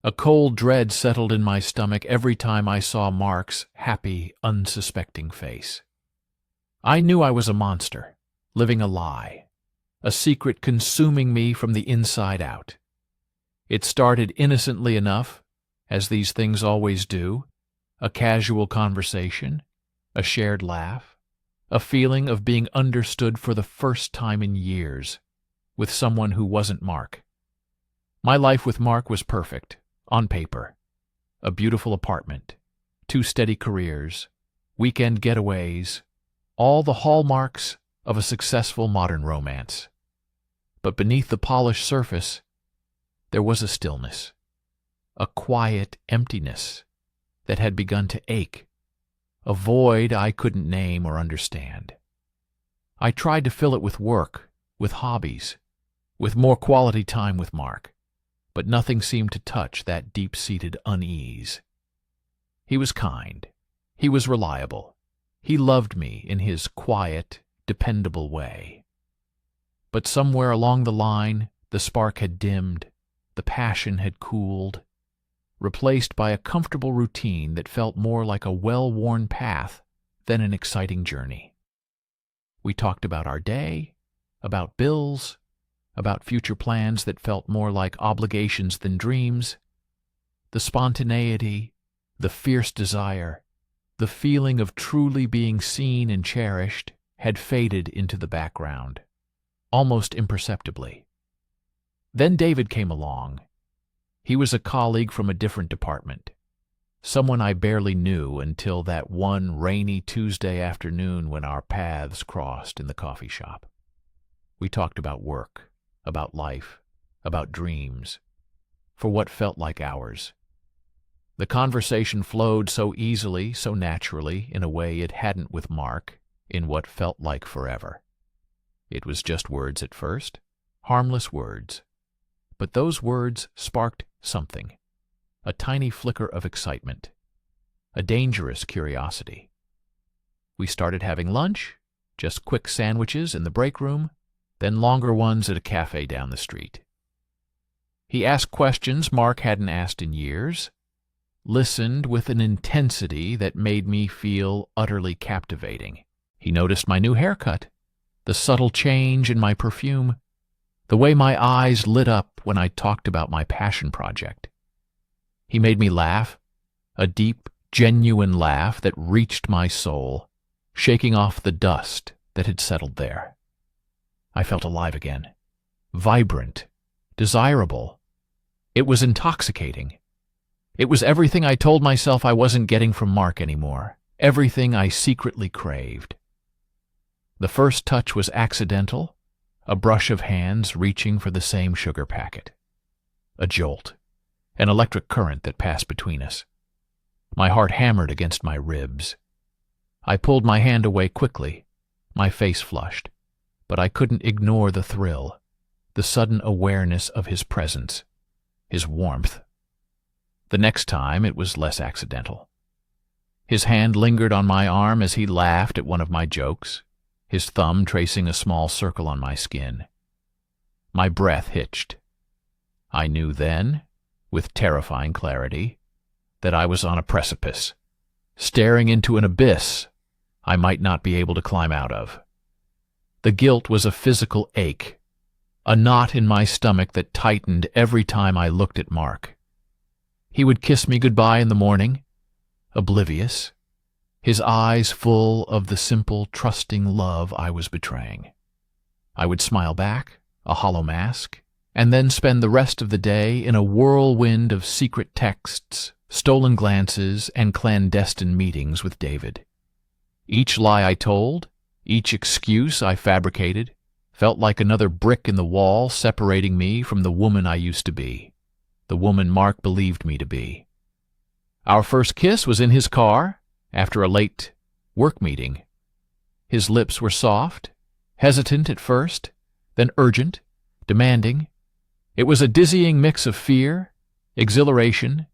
A cold dread settled in my stomach every time I saw Mark's happy, unsuspecting face. I knew I was a monster, living a lie, a secret consuming me from the inside out. It started innocently enough, as these things always do, a casual conversation, a shared laugh, a feeling of being understood for the first time in years, with someone who wasn't Mark. My life with Mark was perfect, on paper. A beautiful apartment, 2 steady careers, weekend getaways, all the hallmarks of a successful modern romance. But beneath the polished surface, there was a stillness, a quiet emptiness that had begun to ache, a void I couldn't name or understand. I tried to fill it with work, with hobbies, with more quality time with Mark, but nothing seemed to touch that deep-seated unease. He was kind. He was reliable. He loved me in his quiet, dependable way. But somewhere along the line, the spark had dimmed, the passion had cooled, replaced by a comfortable routine that felt more like a well-worn path than an exciting journey. We talked about our day, about bills, about future plans that felt more like obligations than dreams. The spontaneity, the fierce desire, the feeling of truly being seen and cherished had faded into the background, almost imperceptibly. Then David came along. He was a colleague from a different department, someone I barely knew until that one rainy Tuesday afternoon when our paths crossed in the coffee shop. We talked about work, about life, about dreams, for what felt like hours. The conversation flowed so easily, so naturally, in a way it hadn't with Mark, in what felt like forever. It was just words at first, harmless words. But those words sparked something, a tiny flicker of excitement, a dangerous curiosity. We started having lunch, just quick sandwiches in the break room, then longer ones at a cafe down the street. He asked questions Mark hadn't asked in years, listened with an intensity that made me feel utterly captivating. He noticed my new haircut, the subtle change in my perfume, the way my eyes lit up when I talked about my passion project. He made me laugh, a deep, genuine laugh that reached my soul, shaking off the dust that had settled there. I felt alive again, vibrant, desirable. It was intoxicating. It was everything I told myself I wasn't getting from Mark anymore, everything I secretly craved. The first touch was accidental, a brush of hands reaching for the same sugar packet. A jolt, an electric current that passed between us. My heart hammered against my ribs. I pulled my hand away quickly, my face flushed, but I couldn't ignore the thrill, the sudden awareness of his presence, his warmth. The next time it was less accidental. His hand lingered on my arm as he laughed at one of my jokes, his thumb tracing a small circle on my skin. My breath hitched. I knew then, with terrifying clarity, that I was on a precipice, staring into an abyss I might not be able to climb out of. The guilt was a physical ache, a knot in my stomach that tightened every time I looked at Mark. He would kiss me goodbye in the morning, oblivious, his eyes full of the simple, trusting love I was betraying. I would smile back, a hollow mask, and then spend the rest of the day in a whirlwind of secret texts, stolen glances, and clandestine meetings with David. Each lie I told, each excuse I fabricated, felt like another brick in the wall separating me from the woman I used to be, the woman Mark believed me to be. Our first kiss was in his car, after a late work meeting. His lips were soft, hesitant at first, then urgent, demanding. It was a dizzying mix of fear, exhilaration,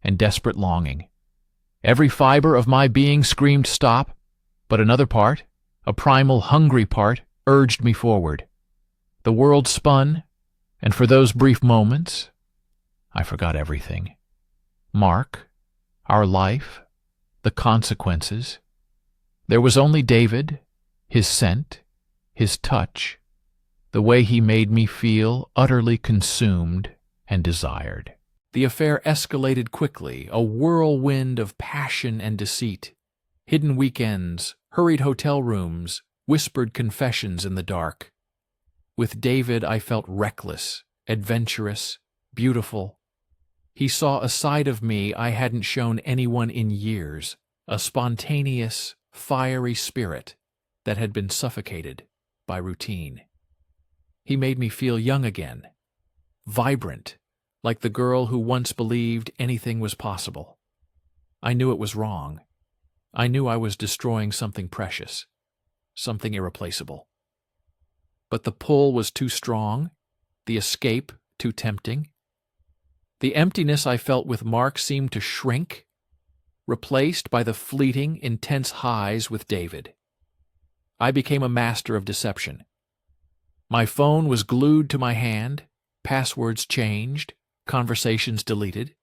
and desperate longing. Every fiber of my being screamed stop, but another part, a primal, hungry part, urged me forward. The world spun, and for those brief moments, I forgot everything. Mark, our life, the consequences. There was only David, his scent, his touch, the way he made me feel utterly consumed and desired. The affair escalated quickly, a whirlwind of passion and deceit. Hidden weekends, hurried hotel rooms, whispered confessions in the dark. With David, I felt reckless, adventurous, beautiful. He saw a side of me I hadn't shown anyone in years, a spontaneous, fiery spirit that had been suffocated by routine. He made me feel young again, vibrant, like the girl who once believed anything was possible. I knew it was wrong. I knew I was destroying something precious, something irreplaceable. But the pull was too strong, the escape too tempting. The emptiness I felt with Mark seemed to shrink, replaced by the fleeting, intense highs with David. I became a master of deception. My phone was glued to my hand, passwords changed, conversations deleted.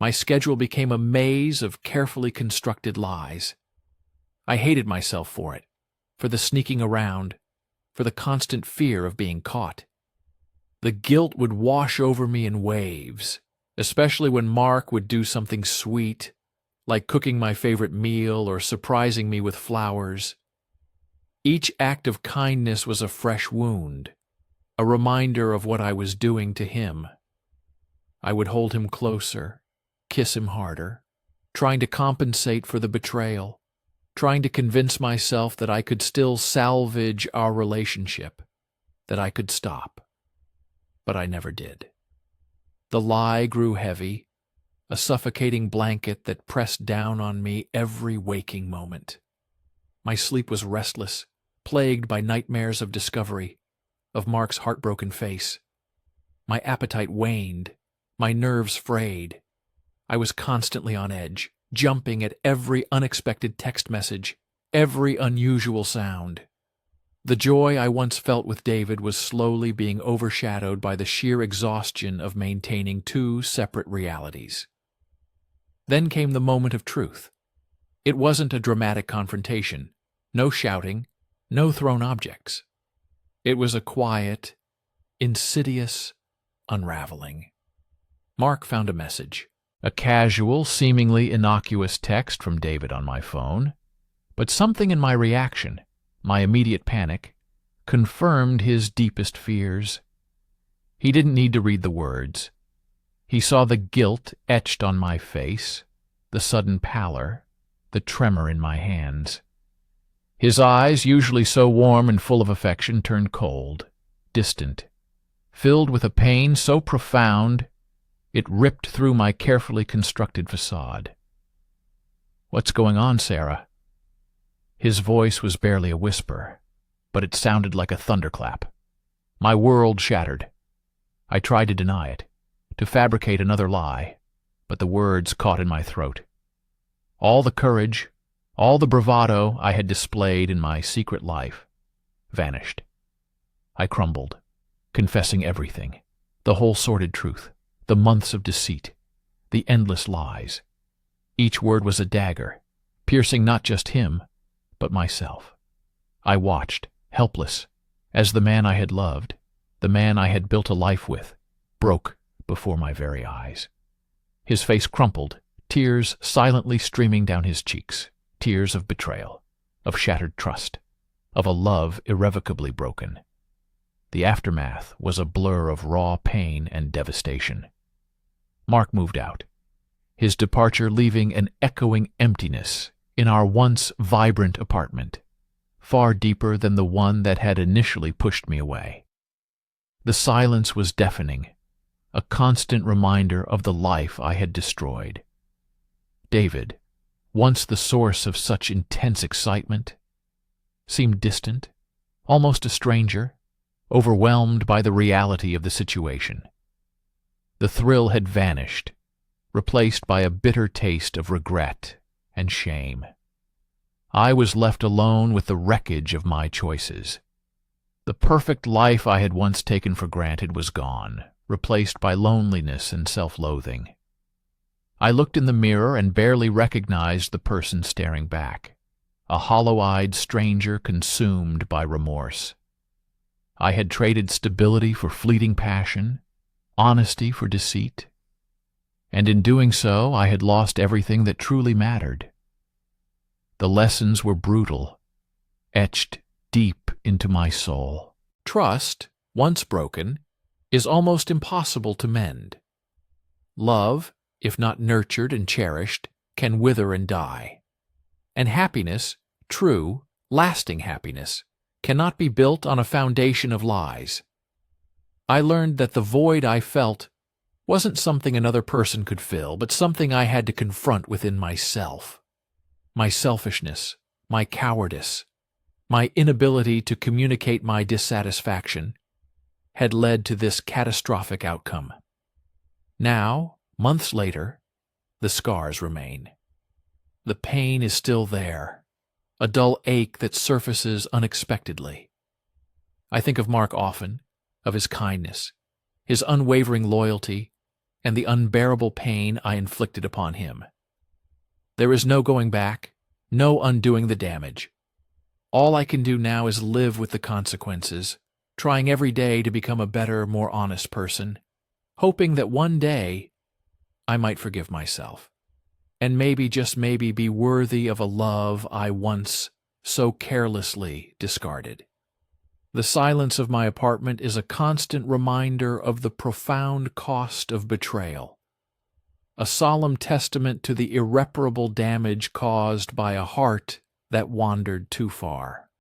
My schedule became a maze of carefully constructed lies. I hated myself for it, for the sneaking around, for the constant fear of being caught. The guilt would wash over me in waves, especially when Mark would do something sweet, like cooking my favorite meal or surprising me with flowers. Each act of kindness was a fresh wound, a reminder of what I was doing to him. I would hold him closer, kiss him harder, trying to compensate for the betrayal, trying to convince myself that I could still salvage our relationship, that I could stop. But I never did. The lie grew heavy, a suffocating blanket that pressed down on me every waking moment. My sleep was restless, plagued by nightmares of discovery, of Mark's heartbroken face. My appetite waned, my nerves frayed. I was constantly on edge, jumping at every unexpected text message, every unusual sound. The joy I once felt with David was slowly being overshadowed by the sheer exhaustion of maintaining two separate realities. Then came the moment of truth. It wasn't a dramatic confrontation, no shouting, no thrown objects. It was a quiet, insidious unraveling. Mark found a message, a casual, seemingly innocuous text from David on my phone, but something in my reaction, my immediate panic, confirmed his deepest fears. He didn't need to read the words. He saw the guilt etched on my face, the sudden pallor, the tremor in my hands. His eyes, usually so warm and full of affection, turned cold, distant, filled with a pain so profound it ripped through my carefully constructed facade. "What's going on, Sarah?" His voice was barely a whisper, but it sounded like a thunderclap. My world shattered. I tried to deny it, to fabricate another lie, but the words caught in my throat. All the courage, all the bravado I had displayed in my secret life vanished. I crumbled, confessing everything, the whole sordid truth, the months of deceit, the endless lies. Each word was a dagger, piercing not just him, but myself. I watched, helpless, as the man I had loved, the man I had built a life with, broke before my very eyes. His face crumpled, tears silently streaming down his cheeks, tears of betrayal, of shattered trust, of a love irrevocably broken. The aftermath was a blur of raw pain and devastation. Mark moved out, his departure leaving an echoing emptiness in our once vibrant apartment, far deeper than the one that had initially pushed me away. The silence was deafening, a constant reminder of the life I had destroyed. David, once the source of such intense excitement, seemed distant, almost a stranger, overwhelmed by the reality of the situation. The thrill had vanished, replaced by a bitter taste of regret and shame. I was left alone with the wreckage of my choices. The perfect life I had once taken for granted was gone, replaced by loneliness and self-loathing. I looked in the mirror and barely recognized the person staring back, a hollow-eyed stranger consumed by remorse. I had traded stability for fleeting passion, honesty for deceit, and in doing so I had lost everything that truly mattered. The lessons were brutal, etched deep into my soul. Trust, once broken, is almost impossible to mend. Love, if not nurtured and cherished, can wither and die. And happiness, true, lasting happiness, cannot be built on a foundation of lies. I learned that the void I felt wasn't something another person could fill, but something I had to confront within myself. My selfishness, my cowardice, my inability to communicate my dissatisfaction had led to this catastrophic outcome. Now, months later, the scars remain. The pain is still there, a dull ache that surfaces unexpectedly. I think of Mark often, of his kindness, his unwavering loyalty, and the unbearable pain I inflicted upon him. There is no going back, no undoing the damage. All I can do now is live with the consequences, trying every day to become a better, more honest person, hoping that one day I might forgive myself, and maybe, just maybe, be worthy of a love I once so carelessly discarded. The silence of my apartment is a constant reminder of the profound cost of betrayal, a solemn testament to the irreparable damage caused by a heart that wandered too far.